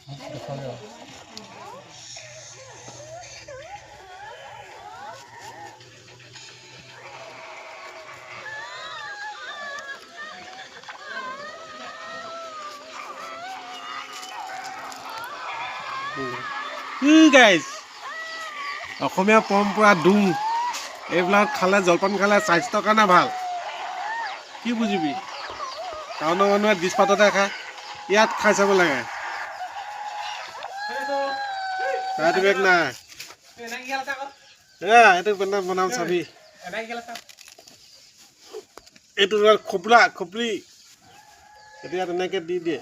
guys অসমীয়া পৰম্পৰা ডুং এইবিলাক খালে জলপান খালে স্বাস্থ্যৰ কাৰণে ভাল কি বুজিবি টাউনৰ মানুহে ডিছপাততে খায় ইয়াত খাই চাব লাগে বেগ নাই এইটো বনাম চাবি এইটো খপলি এতিয়া তেনেকে দি দিয়ে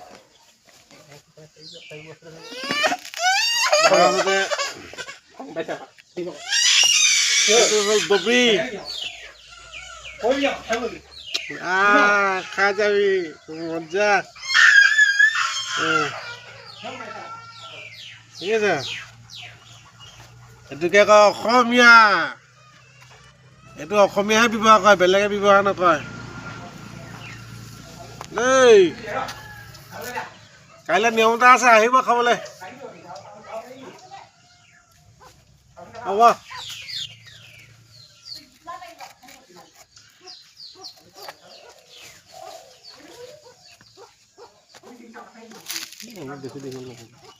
ববি খাই যাবি মজা ঠিক আছে এইটোকে কয় অসমীয়া এইটো অসমীয়াহে ব্যৱহাৰ কৰে বেলেগে ব্যৱহাৰ নকৰে দেই কাইলৈ নিয়ম এটা আছে আহিব খাবলৈ হ'ব বেছি দেখিব